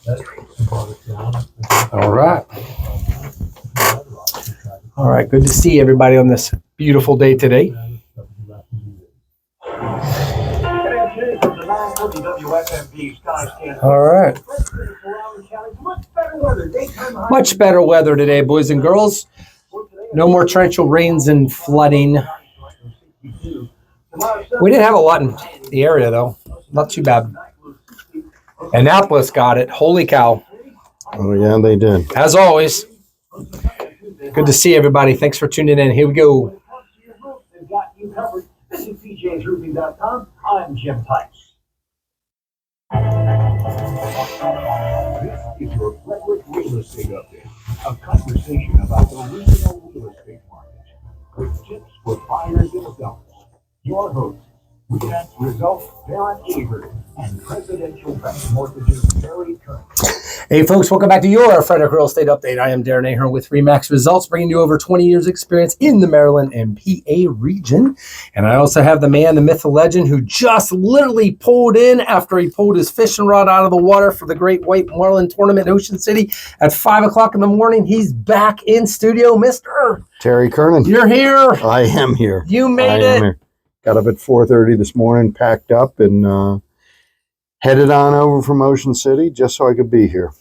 All right. All right. Good to see everybody on this beautiful day today. All right. Much better weather today, boys and girls. No more torrential rains and flooding. We didn't have a lot in the area, though. Not too bad. Annapolis got it. Holy cow. Oh, yeah, they did. As always. Good to see everybody. Thanks for tuning in. Here we go. Visit PJsRoofing.com. I'm Jim Pipes. This is your Frederick Real Estate Update, a conversation about the regional real estate market with tips for buyers and sellers. Your hosts, Remax Results, Darren Avery, and Presidential Bank Mortgages, Terry Kern. Hey, folks, welcome back to your Frederick Real Estate Update. I am Darren Ahern with Remax Results, bringing you over 20 years experience in the Maryland and PA region. And I also have the man, the myth, the legend, who just literally pulled in after he pulled his fishing rod out of the water for the Great White Marlin Tournament in Ocean City at 5 o'clock in the morning. He's back in studio, Mr. Terry Kernan. You're here. I am here. You made it. Here. Got up at 4:30 this morning, packed up, and headed on over from Ocean City just so I could be here.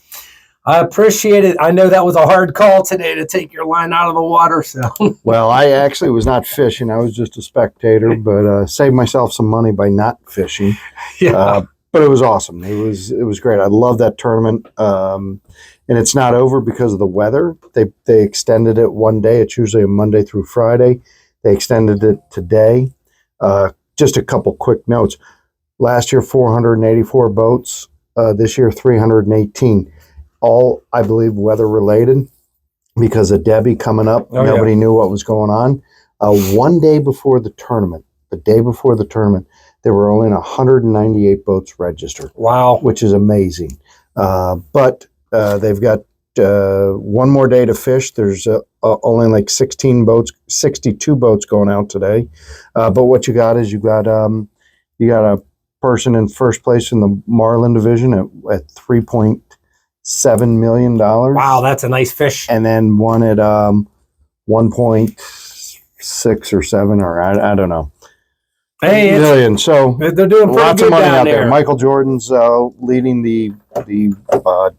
I appreciate it. I know that was a hard call today to take your line out of the water. So, well, I actually was not fishing. I was just a spectator, but saved myself some money by not fishing. Yeah. But it was awesome. It was great. I love that tournament. And it's not over because of the weather. They extended it one day. It's usually a Monday through Friday. They extended it today. Just a couple quick notes. Last year, 484 boats. This year, 318. All, I believe, weather-related because of Debbie coming up. Oh, nobody knew what was going on. One day before the tournament, there were only 198 boats registered. Wow. Which is amazing. But they've got one more day to fish. There's only like 62 boats going out today. But what you got is you got a person in first place in the Marlin division at $3.7 million. Wow, that's a nice fish. And then one at 1.6 or 7 or I don't know. Hey, million. So they're doing pretty lots good of money down out there. Michael Jordan's leading the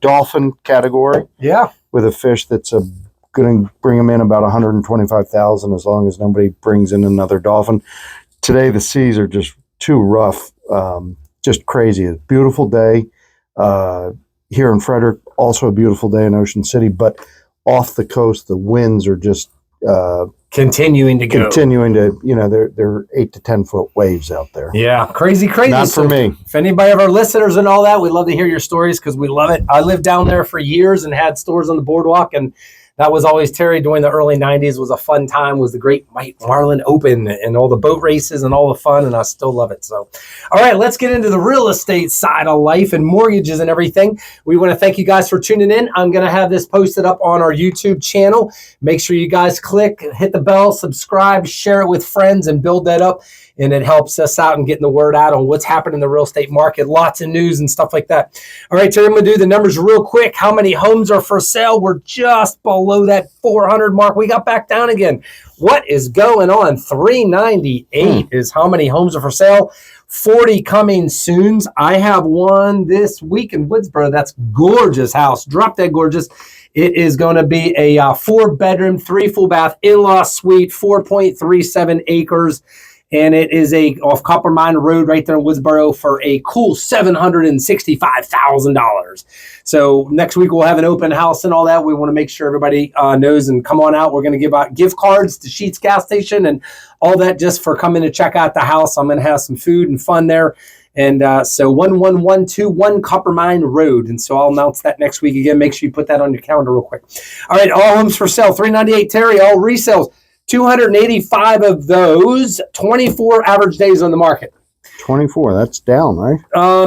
dolphin category. Yeah, with a fish that's going to bring him in about $125,000 as long as nobody brings in another dolphin. Today the seas are just too rough, just crazy. It's a beautiful day here in Frederick. Also a beautiful day in Ocean City, but off the coast the winds are just continuing to, they're 8 to 10 foot waves out there. Yeah, crazy. Not for me. If anybody of our listeners and all that, we love to hear your stories because we love it. I lived down there for years and had stores on the boardwalk, and that was always, Terry, during the early 90s was a fun time, was the Great White Marlin Open and all the boat races and all the fun, and I still love it. So, all right, let's get into the real estate side of life and mortgages and everything. We want to thank you guys for tuning in. I'm going to have this posted up on our YouTube channel. Make sure you guys click, hit the bell, subscribe, share it with friends, and build that up. And it helps us out in getting the word out on what's happening in the real estate market, lots of news and stuff like that. All right, Terry, I'm going to do the numbers real quick. How many homes are for sale? We're just below that 400 mark. We got back down again. What is going on? 398 is how many homes are for sale. 40 coming soon. I have one this week in Woodsboro. That's gorgeous house. Drop dead gorgeous. It is going to be a 4-bedroom, 3 full bath, in-law suite, 4.37 acres. And it is off Copper Mine Road right there in Woodsboro for a cool $765,000. So next week we'll have an open house and all that. We want to make sure everybody knows and come on out. We're going to give out gift cards to Sheetz gas station and all that just for coming to check out the house. I'm going to have some food and fun there. And so 11121 Copper Mine Road. And so I'll announce that next week again. Make sure you put that on your calendar real quick. All right, all homes for sale, 398 Terry, all resales. 285 of those, 24 average days on the market. 24. That's down, right?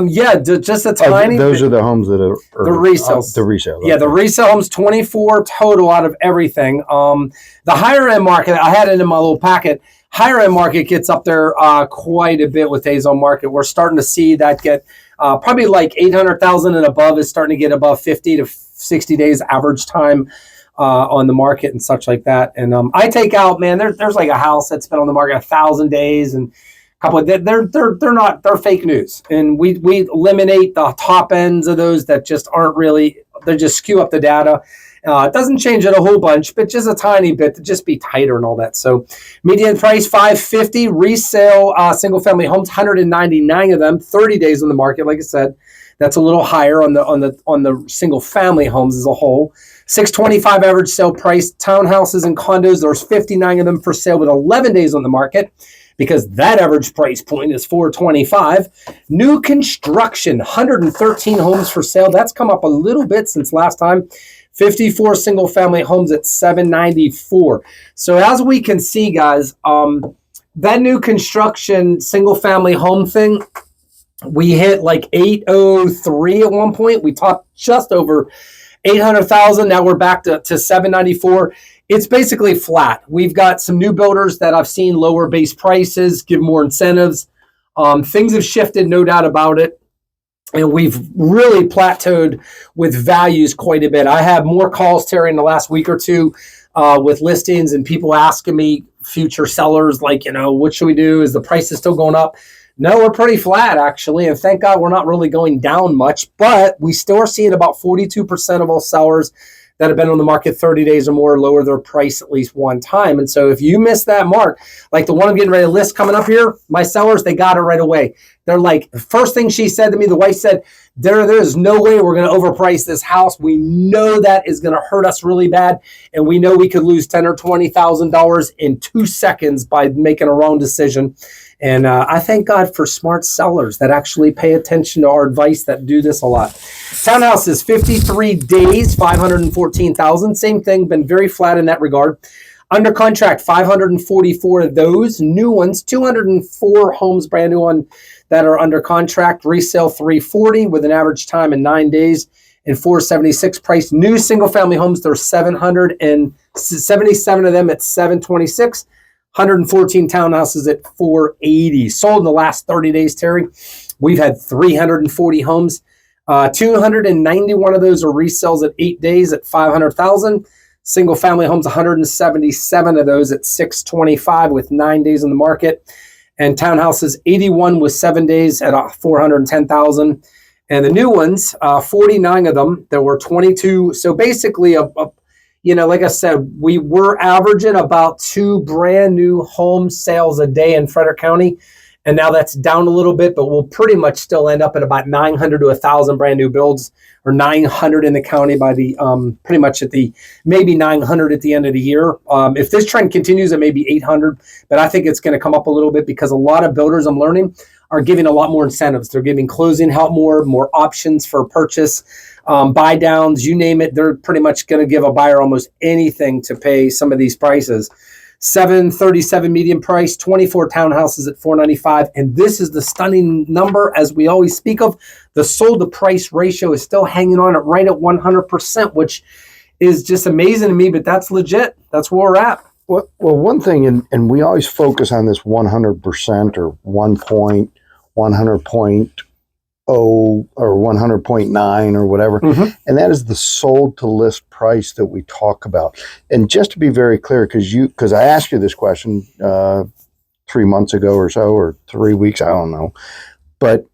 Yeah, just a tiny. Those are the homes that are the resales. The resale. Yeah, the resale homes, 24 total out of everything. The higher end market, I had it in my little packet. Higher end market gets up there quite a bit with A's on market. We're starting to see that get probably like 800,000 and above is starting to get above 50 to 60 days average time on the market and such like that. And I take out, man, there's like a house that's been on the market 1,000 days and a couple of they're fake news. And we eliminate the top ends of those that just aren't really, they just skew up the data. It doesn't change it a whole bunch, but just a tiny bit to just be tighter and all that. So median price $550, resale single family homes, 199 of them, 30 days on the market. Like I said, that's a little higher on the single family homes as a whole. $625 average sale price. Townhouses and condos, there's 59 of them for sale with 11 days on the market, because that average price point is $425. New construction, 113 homes for sale. That's come up a little bit since last time. 54 single family homes at $794. So as we can see, guys, that new construction single family home thing, we hit like 803 at one point. We topped just over 800,000. Now we're back to 794. It's basically flat. We've got some new builders that I've seen lower base prices, give more incentives. Things have shifted, no doubt about it. And we've really plateaued with values quite a bit. I have more calls, Terry, in the last week or two with listings and people asking me, future sellers, like, what should we do? Is the prices still going up? No, we're pretty flat, actually. And thank God we're not really going down much. But we still are seeing about 42% of all sellers that have been on the market 30 days or more lower their price at least one time. And so if you miss that mark, like the one I'm getting ready to list coming up here, my sellers, they got it right away. They're like, first thing she said to me, the wife said, there's no way we're going to overprice this house. We know that is going to hurt us really bad. And we know we could lose $10,000 or $20,000 in 2 seconds by making a wrong decision. And I thank God for smart sellers that actually pay attention to our advice, that do this a lot. Townhouses, 53 days, 514,000. Same thing, been very flat in that regard. Under contract, 544 of those. New ones, 204 homes brand new on that are under contract. Resale 340 with an average time in 9 days and 476 price. New single family homes, there's 777 of them at 726. 114 townhouses at 480. Sold in the last 30 days, Terry. We've had 340 homes. 291 of those are resales at 8 days at 500,000. Single family homes, 177 of those at 625 with 9 days in the market. And townhouses, 81 with 7 days at 410,000. And the new ones, 49 of them, there were 22. So basically like I said, we were averaging about 2 brand new home sales a day in Frederick County. And now that's down a little bit, but we'll pretty much still end up at about 900 to 1,000 brand new builds, or 900 in the county by the pretty much at the maybe 900 at the end of the year. If this trend continues, it may be 800, but I think it's going to come up a little bit because a lot of builders, I'm learning, are giving a lot more incentives. They're giving closing help, more options for purchase, buy downs, you name it. They're pretty much going to give a buyer almost anything to pay some of these prices. 737 median price, 24 townhouses at 495. And this is the stunning number, as we always speak of. The sold to price ratio is still hanging on it right at 100%, which is just amazing to me, but that's legit. That's where we're at. Well, one thing, and we always focus on this 100% or 100.0 or 100.9 or whatever. Mm-hmm. And that is the sold to list price that we talk about. And just to be very clear, because I asked you this question 3 months ago or so, or 3 weeks, I don't know. But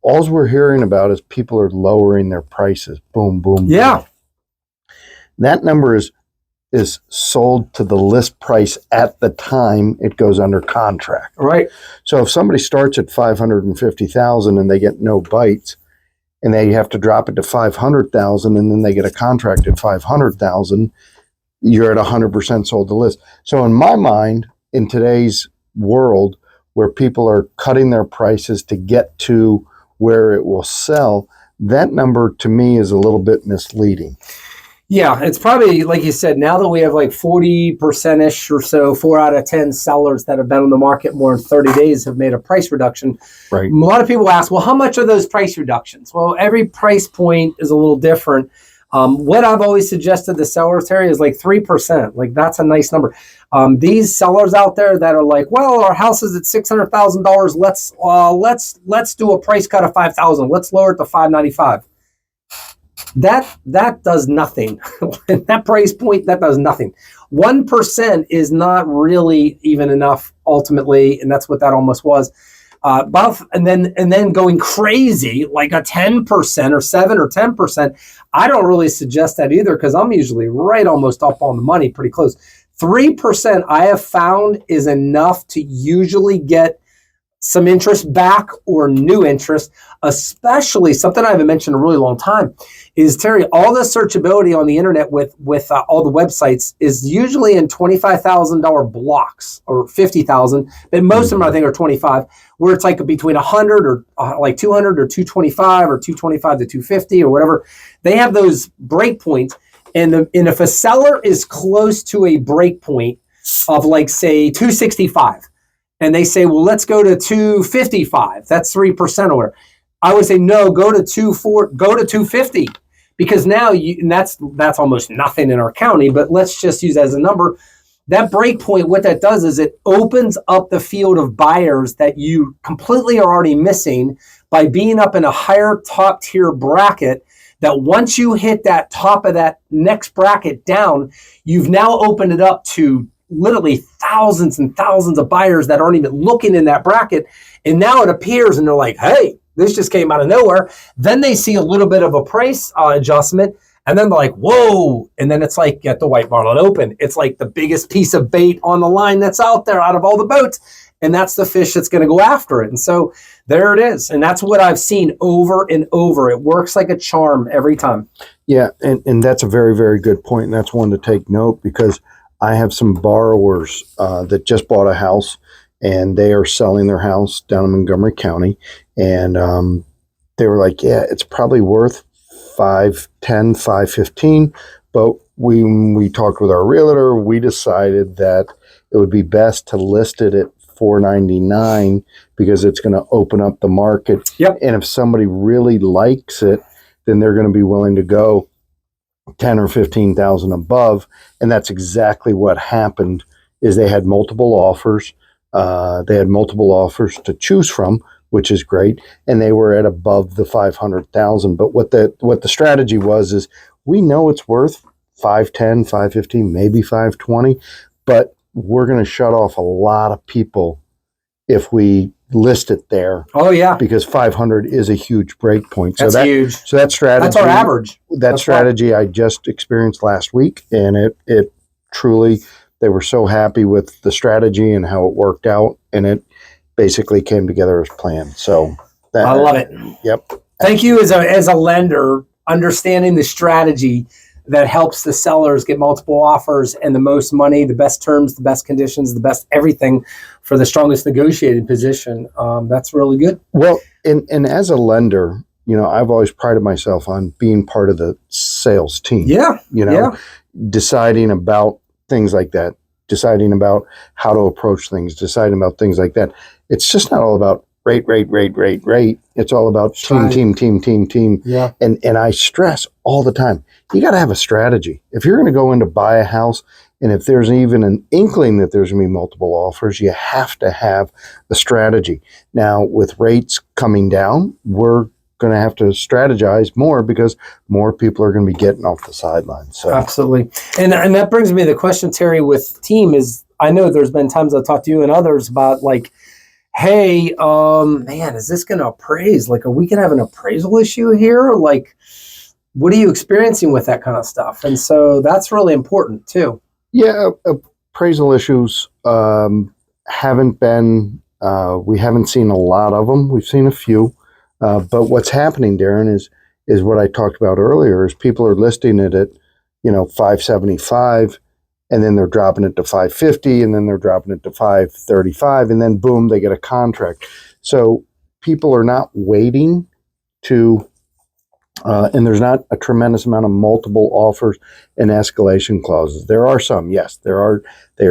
all we're hearing about is people are lowering their prices. Boom, boom, yeah. Boom. That number is sold to the list price at the time it goes under contract. Right. So if somebody starts at 550,000 and they get no bites, and they have to drop it to 500,000, and then they get a contract at 500,000, you're at 100% sold to list. So in my mind, in today's world where people are cutting their prices to get to where it will sell, that number to me is a little bit misleading. Yeah, it's probably like you said. Now that we have like 40% ish or so, 4 out of 10 sellers that have been on the market more than 30 days have made a price reduction. Right. A lot of people ask, well, how much are those price reductions? Well, every price point is a little different. What I've always suggested to sellers, Terry, is like 3%. Like that's a nice number. These sellers out there that are like, well, our house is at $600,000. Let's do a price cut of 5,000. Let's lower it to 595. That does nothing. That price point, that does nothing. 1% is not really even enough ultimately, and that's what that almost was. And then going crazy like a 10% or 7 or 10%. I don't really suggest that either because I'm usually right almost up on the money, pretty close. 3% I have found is enough to usually get some interest back or new interest, especially something I haven't mentioned in a really long time is, Terry, all the searchability on the internet with all the websites is usually in $25,000 blocks or 50,000, but most of them I think are 25, where it's like between 100 or like 200 or 225 or 225 to 250 or whatever. They have those break points, and if a seller is close to a break point of like say 265, and they say, well, let's go to 255. That's 3% or whatever. I would say, no, go to 250, because now and that's almost nothing in our county, but let's just use that as a number. That break point, what that does is it opens up the field of buyers that you completely are already missing by being up in a higher top tier bracket, that once you hit that top of that next bracket down, you've now opened it up to literally thousands and thousands of buyers that aren't even looking in that bracket. And now it appears and they're like, hey, this just came out of nowhere. Then they see a little bit of a price adjustment, and then they're like, whoa. And then it's like at the White Marlin Open, it's like the biggest piece of bait on the line that's out there out of all the boats. And that's the fish that's going to go after it. And so there it is. And that's what I've seen over and over. It works like a charm every time. Yeah. And that's a very, very good point. And that's one to take note, because I have some borrowers that just bought a house, and they are selling their house down in Montgomery County. And they were like, yeah, it's probably worth 510, 515. But when we talked with our realtor, we decided that it would be best to list it at 499 because it's going to open up the market. Yep. And if somebody really likes it, then they're going to be willing to go 10 or 15,000 above. And that's exactly what happened. Is they had multiple offers. They had multiple offers to choose from, which is great. And they were at above the 500,000. But what the strategy was is, we know it's worth 510, 515, maybe 520, but we're going to shut off a lot of people if we list it there. Oh yeah, because 500 is a huge break point. That's huge. So that strategy, that's our average. That strategy I just experienced last week, and it truly, they were so happy with the strategy and how it worked out, and it basically came together as planned. So I love it. Yep. Thank you as a lender, understanding the strategy that helps the sellers get multiple offers and the most money, the best terms, the best conditions, the best everything for the strongest negotiating position. That's really good. Well, and as a lender, I've always prided myself on being part of the sales team. Yeah. Deciding about things like that, deciding about how to approach things, deciding about things like that. It's just not all about rate. It's all about team. Yeah. And I stress all the time, you got to have a strategy. If you're going to go in to buy a house, and if there's even an inkling that there's going to be multiple offers, you have to have a strategy. Now, with rates coming down, we're going to have to strategize more because more people are going to be getting off the sidelines. So. Absolutely. And that brings me to the question, Terry, with team is, I know there's been times I've talked to you and others about like, hey, man, is this going to appraise? Like, are we going to have an appraisal issue here? Like, what are you experiencing with that kind of stuff? And so that's really important too. Yeah, appraisal issues haven't been, we haven't seen a lot of them. We've seen a few. But what's happening, Darren, is what I talked about earlier, is people are listing it at, 575, and then they're dropping it to 550, and then they're dropping it to 535, and then boom, they get a contract. So people are not waiting to And there's not a tremendous amount of multiple offers and escalation clauses. There are some, yes, they are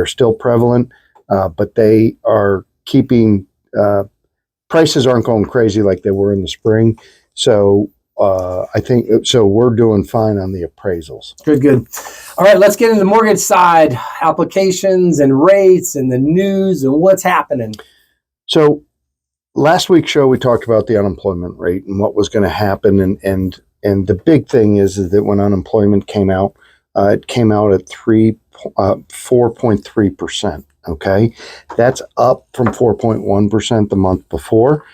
still prevalent, but they are keeping, prices aren't going crazy like they were in the spring. So I think, so we're doing fine on the appraisals. Good. All right, let's get into the mortgage side, applications and rates and the news and what's happening. So last week's show, we talked about the unemployment rate and what was going to happen. And the big thing is that when unemployment came out, it came out at 4.3%. Okay. That's up from 4.1% the month before.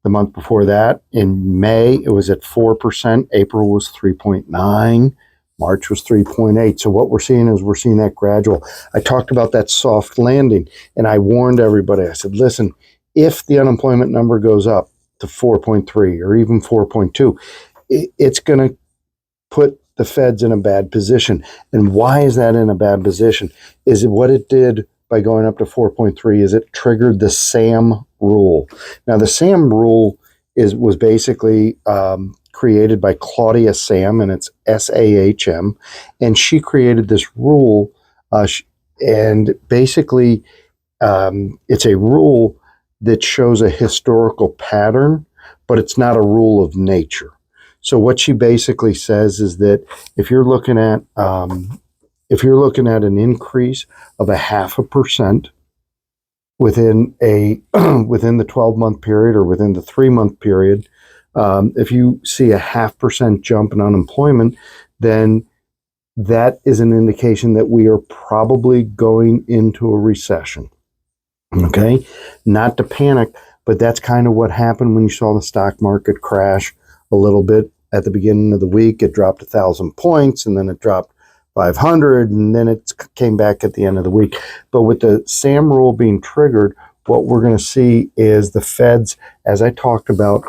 The month before that, in May, it was at 4%. April was 3.9. March was 3.8. So what we're seeing is that gradual. I talked about that soft landing, and I warned everybody. I said, listen, if the unemployment number goes up to 4.3 or even 4.2, it's going to put the feds in a bad position. And why is that in a bad position? Is it what it did by going up to 4.3 is it triggered the SAM rule. Now, the SAM rule was basically created by Claudia Sam, and it's SAHM, and she created this rule, and basically it's a rule that shows a historical pattern, but it's not a rule of nature. So what she basically says is that if you're looking at an increase of 0.5% within the 12-month period or within the 3-month period, if you see a 0.5% jump in unemployment, then that is an indication that we are probably going into a recession. Okay, not to panic, but that's kind of what happened when you saw the stock market crash a little bit at the beginning of the week. It dropped 1,000 points, and then it dropped 500, and then it came back at the end of the week. But with the SAM rule being triggered, what we're going to see is the feds, as I talked about,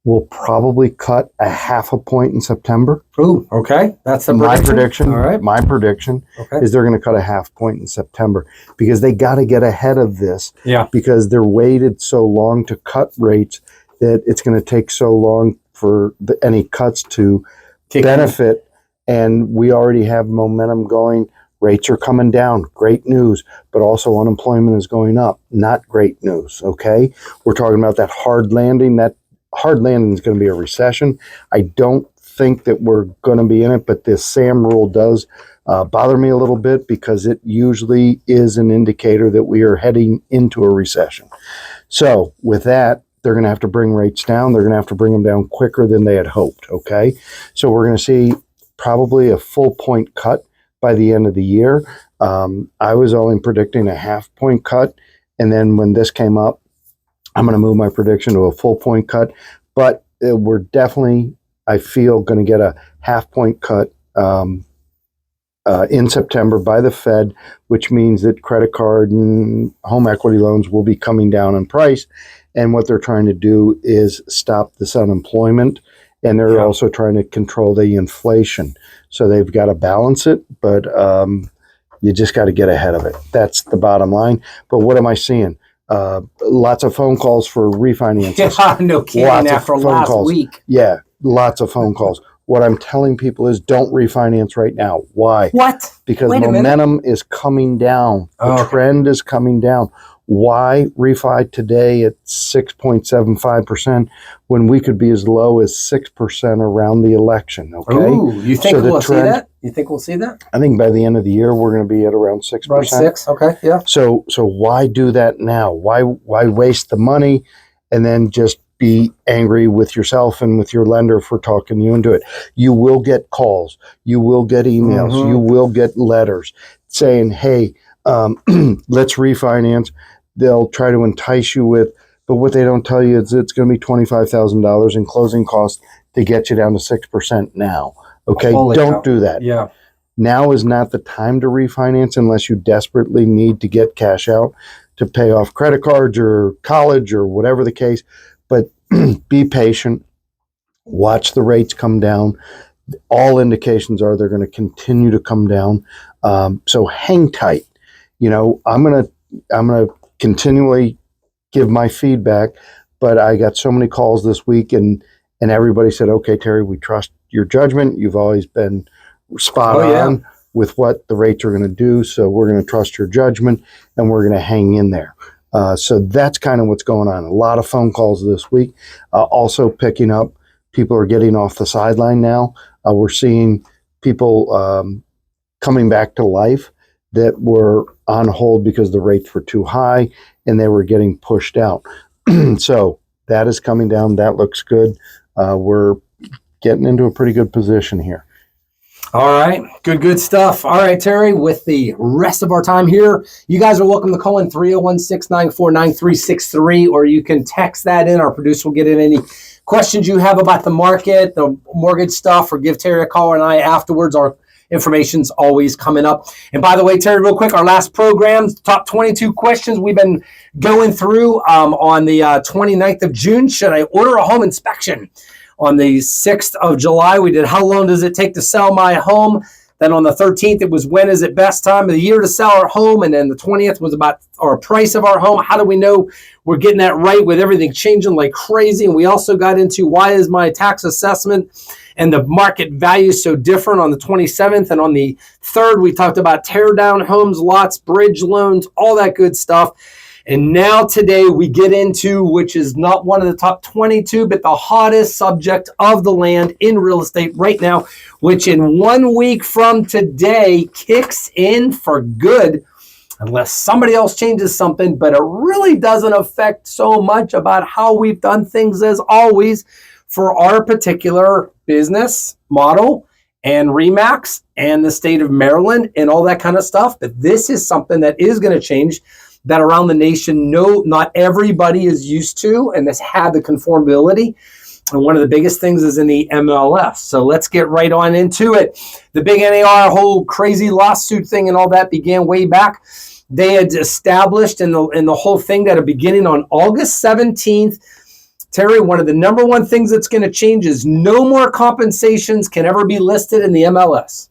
will probably cut 0.5 point in September. Ooh, okay. That's my prediction. All right. My prediction is they're going to cut 0.5 point in September because they got to get ahead of this. Yeah. Because they're waited so long to cut rates that it's going to take so long for any cuts to benefit. And we already have momentum going. Rates are coming down. Great news. But also unemployment is going up. Not great news. Okay. We're talking about that hard landing. That hard landing is going to be a recession. I don't think that we're going to be in it, but this SAM rule does bother me a little bit because it usually is an indicator that we are heading into a recession. So with that, they're going to have to bring rates down. They're going to have to bring them down quicker than they had hoped. Okay. So we're going to see probably a full point cut by the end of the year. I was only predicting 0.5 point cut. And then when this came up, I'm going to move my prediction to a full point cut, but we're definitely, I feel, going to get a 0.5 point cut in September by the Fed, which means that credit card and home equity loans will be coming down in price. And what they're trying to do is stop this unemployment, and they're also trying to control the inflation. So they've got to balance it, but you just got to get ahead of it. That's the bottom line. But what am I seeing? Lots of phone calls for refinances. Yeah, no kidding. Lots after of phone last calls. week. Yeah, lots of phone calls. What I'm telling people is don't refinance right now. Why? What? Because Wait a momentum is coming down. The trend is coming down. Why refi today at 6.75% when we could be as low as 6% around the election? Okay. Ooh, you think we'll see that? You think we'll see that? I think by the end of the year we're going to be at around 6%. Around 6. Okay. Yeah. So why do that now? Why waste the money and then just be angry with yourself and with your lender for talking you into it? You will get calls. You will get emails. Mm-hmm. You will get letters saying, hey, let's refinance. They'll try to entice you with, but what they don't tell you is it's going to be $25,000 in closing costs to get you down to 6% now. Okay, don't do that. Yeah. Now is not the time to refinance unless you desperately need to get cash out to pay off credit cards or college or whatever the case. But be patient. Watch the rates come down. All indications are they're going to continue to come down. So hang tight. You know, I'm gonna continually give my feedback, but I got so many calls this week, and and everybody said, okay, Terry, we trust your judgment. You've always been spot on with what the rates are going to do. So we're going to trust your judgment, and we're going to hang in there. So that's kind of what's going on. A lot of phone calls this week. Also picking up, people are getting off the sideline now. We're seeing people coming back to life that were on hold because the rates were too high and they were getting pushed out. So that is coming down. That looks good. We're getting into a pretty good position here. All right. Good stuff. All right, Terry, with the rest of our time here, you guys are welcome to call in 301-694-9363, or you can text that in. Our producer will get in any questions you have about the market, the mortgage stuff, or give Terry a call and I afterwards. Our information's always coming up. And by the way, Terry, real quick, our last program, top 22 questions we've been going through on the 29th of June. Should I order a home inspection? On the 6th of July, we did how long does it take to sell my home? Then on the 13th, it was when is it best time of the year to sell our home? And then the 20th was about our price of our home. How do we know we're getting that right with everything changing like crazy? And we also got into why is my tax assessment and the market value so different on the 27th. And on the 3rd, we talked about tear down homes, lots, bridge loans, all that good stuff. And now today we get into, which is not one of the top 22, but the hottest subject of the land in real estate right now, which in 1 week from today kicks in for good, unless somebody else changes something, but it really doesn't affect so much about how we've done things as always for our particular business model and RE/MAX and the state of Maryland and all that kind of stuff. But this is something that is going to change, that around the nation, not everybody is used to, and this had the conformability. And one of the biggest things is in the MLS. So let's get right on into it. The big NAR whole crazy lawsuit thing and all that began way back. They had established in the whole thing that a beginning on August 17th, Terry, one of the number one things that's going to change is no more compensations can ever be listed in the MLS.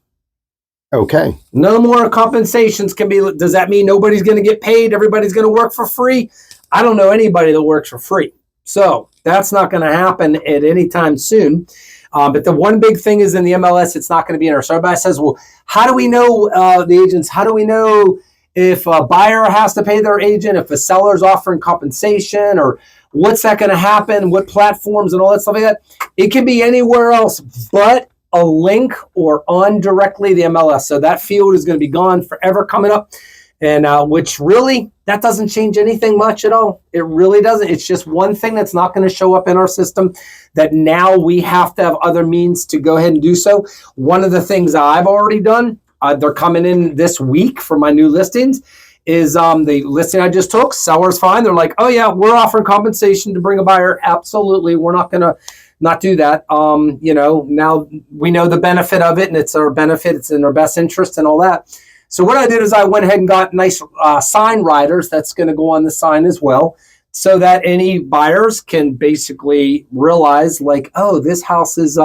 Okay. No more compensations can be. Does that mean nobody's going to get paid? Everybody's going to work for free? I don't know anybody that works for free. So that's not going to happen at any time soon. But the one big thing is in the MLS, it's not going to be in there. So everybody says, well, how do we know the agents? How do we know if a buyer has to pay their agent, if a seller's offering compensation, or what's that going to happen? What platforms and all that stuff like that? It can be anywhere else but a link or on directly the MLS. So that field is going to be gone forever coming up. And which really, that doesn't change anything much at all. It really doesn't. It's just one thing that's not going to show up in our system that now we have to have other means to go ahead and do so. One of the things I've already done, they're coming in this week for my new listings, is the listing I just took. Seller's fine. They're like, oh yeah, we're offering compensation to bring a buyer. Absolutely. We're not going to not do that. Now we know the benefit of it, and it's our benefit. It's in our best interest and all that. So what I did is I went ahead and got nice sign riders that's going to go on the sign as well, so that any buyers can basically realize, like, oh, this house is,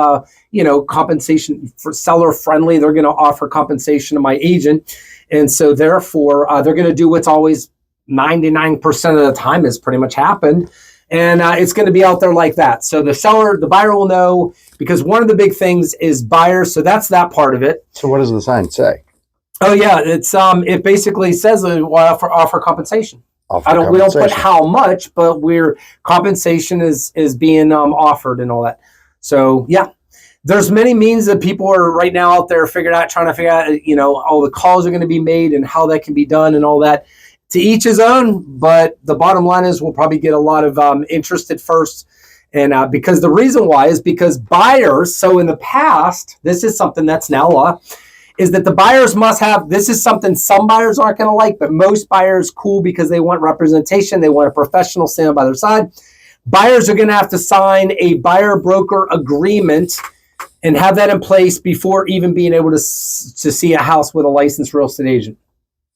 compensation for seller friendly. They're going to offer compensation to my agent. And so therefore they're going to do what's always 99% of the time has pretty much happened. And it's going to be out there like that. So the buyer will know, because one of the big things is buyers. So that's that part of it. So what does the sign say? Oh yeah, it's it basically says that we'll offer compensation. We don't put how much, but compensation is being offered and all that. So yeah, there's many means that people are right now out there trying to figure out, all the calls are going to be made and how that can be done and all that. To each his own, but the bottom line is we'll probably get a lot of interest at first. And because the reason why is because buyers, so in the past, this is something that's now law, is that the buyers must have, this is something some buyers aren't going to like, but most buyers cool because they want representation. They want a professional standing by their side. Buyers are going to have to sign a buyer-broker agreement and have that in place before even being able to see a house with a licensed real estate agent.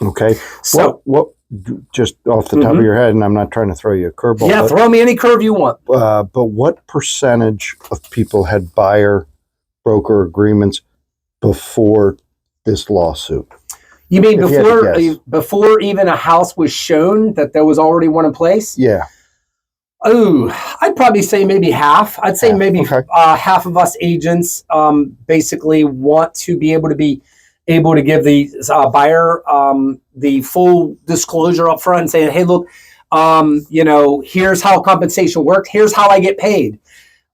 Okay. So what just off the top of your head, and I'm not trying to throw you a curveball. Yeah, throw me any curve you want. But what percentage of people had buyer-broker agreements before this lawsuit? You mean before even a house was shown that there was already one in place? Yeah. Oh, I'd probably say maybe half. I'd say Half, maybe okay. half of us agents basically want to be able to give the buyer the full disclosure up front and saying, hey, look, here's how compensation works. Here's how I get paid.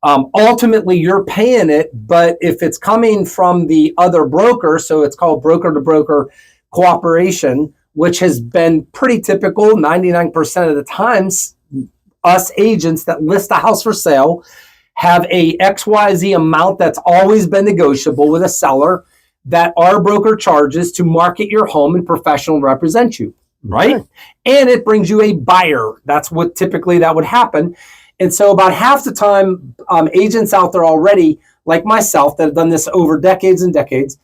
Ultimately, you're paying it, but if it's coming from the other broker, so it's called broker to broker cooperation, which has been pretty typical 99% of the times, us agents that list a house for sale have a XYZ amount that's always been negotiable with a seller that our broker charges to market your home and professionally represent you, right? Okay. And it brings you a buyer. That's what typically that would happen. And so about half the time, agents out there already, like myself, that have done this over decades and decades,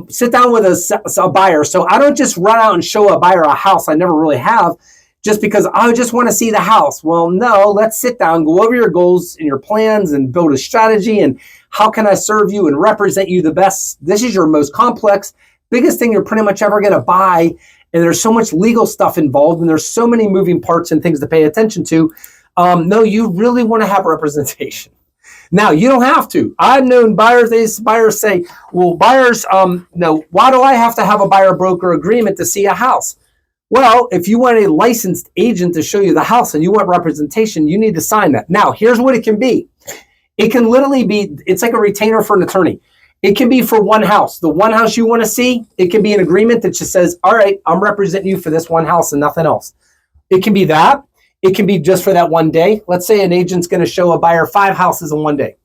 sit down with a buyer. So I don't just run out and show a buyer a house. I never really have, just because I just want to see the house. Well, no, let's sit down, go over your goals and your plans and build a strategy and how can I serve you and represent you the best. This is your most complex, biggest thing you're pretty much ever going to buy. And there's so much legal stuff involved and there's so many moving parts and things to pay attention to. No, you really want to have representation. Now, you don't have to. I've known buyers say, well, buyers, no, why do I have to have a buyer broker agreement to see a house? Well, if you want a licensed agent to show you the house and you want representation, you need to sign that. Now, here's what it can be. It can literally be, it's like a retainer for an attorney. It can be for one house. The one house you want to see, it can be an agreement that just says, all right, I'm representing you for this one house and nothing else. It can be that. It can be just for that one day. Let's say an agent's going to show a buyer 5 houses in one day.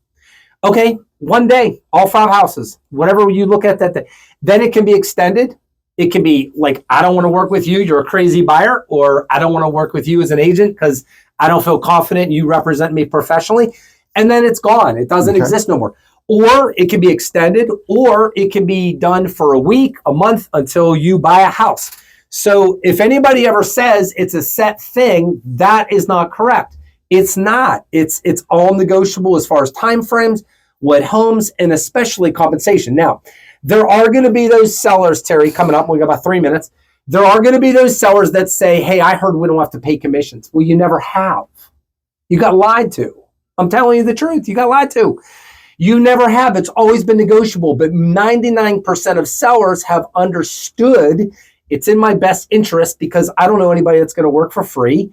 Okay, one day, all 5 houses, whatever you look at that day. Then it can be extended. It can be like, I don't want to work with you. You're a crazy buyer. Or I don't want to work with you as an agent because I don't feel confident you represent me professionally. And then it's gone. It doesn't exist no more. Or it can be extended, or it can be done for a week, a month until you buy a house. So if anybody ever says it's a set thing, that is not correct. It's not. It's all negotiable as far as time frames, what homes, and especially compensation. Now, there are going to be those sellers, Terry, coming up. We got about 3 minutes. There are going to be those sellers that say, hey, I heard we don't have to pay commissions. Well, you never have. You got lied to. I'm telling you the truth. You got lied to. You never have. It's always been negotiable. But 99% of sellers have understood it's in my best interest because I don't know anybody that's going to work for free.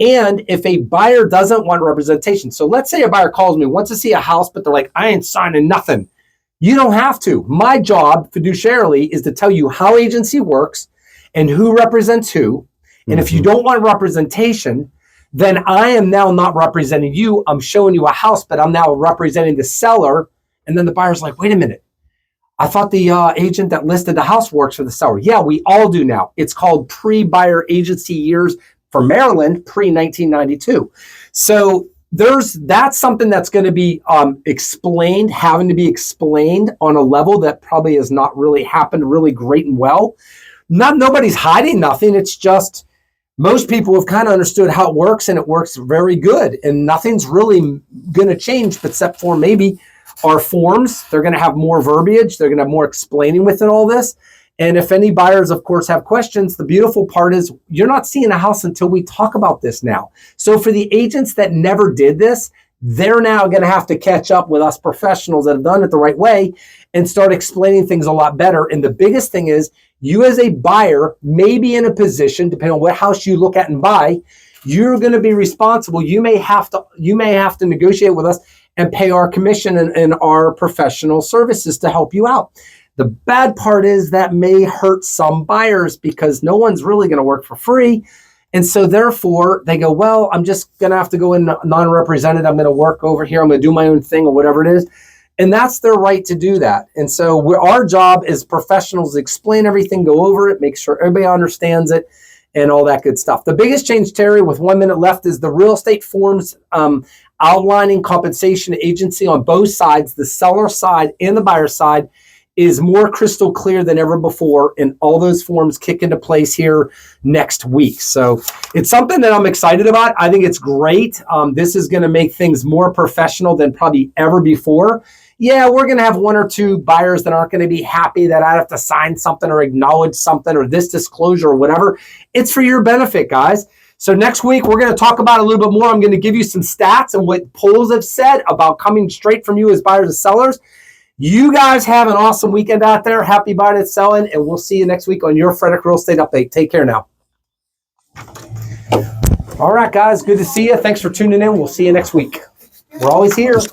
And if a buyer doesn't want representation, so let's say a buyer calls me, wants to see a house, but they're like, I ain't signing nothing. You don't have to. My job fiduciarily is to tell you how agency works and who represents who. And if you don't want representation, then I am now not representing you. I'm showing you a house, but I'm now representing the seller. And then the buyer's like, wait a minute. I thought the agent that listed the house works for the seller. Yeah, we all do now. It's called pre-buyer agency years for Maryland, pre-1992. So that's something that's going to be explained, having to be explained on a level that probably has not really happened really great and well. Nobody's hiding nothing. It's just most people have kind of understood how it works, and it works very good. And nothing's really going to change except for maybe our forms. They're going to have more verbiage. They're going to have more explaining within all this. And if any buyers, of course, have questions, the beautiful part is you're not seeing a house until we talk about this now. So for the agents that never did this, they're now going to have to catch up with us professionals that have done it the right way and start explaining things a lot better. And the biggest thing is you as a buyer may be in a position, depending on what house you look at and buy, you're going to be responsible. You may have to negotiate with us and pay our commission and our professional services to help you out. The bad part is that may hurt some buyers because no one's really going to work for free. And so therefore they go, well, I'm just going to have to go in non-represented. I'm going to work over here. I'm going to do my own thing or whatever it is. And that's their right to do that. And so our job as professionals to explain everything, go over it, make sure everybody understands it and all that good stuff. The biggest change, Terry, with 1 minute left is the real estate forms outlining compensation agency on both sides, the seller side and the buyer side, is more crystal clear than ever before, and all those forms kick into place here next week. So it's something that I'm excited about. I think it's great. This is going to make things more professional than probably ever before. Yeah, we're going to have 1 or 2 buyers that aren't going to be happy that I have to sign something or acknowledge something or this disclosure or whatever. It's for your benefit, guys. So next week, we're going to talk about a little bit more. I'm going to give you some stats and what polls have said about coming straight from you as buyers and sellers. You guys have an awesome weekend out there. Happy buying and selling, and we'll see you next week on your Frederick Real Estate Update. Take care now. All right, guys. Good to see you. Thanks for tuning in. We'll see you next week. We're always here.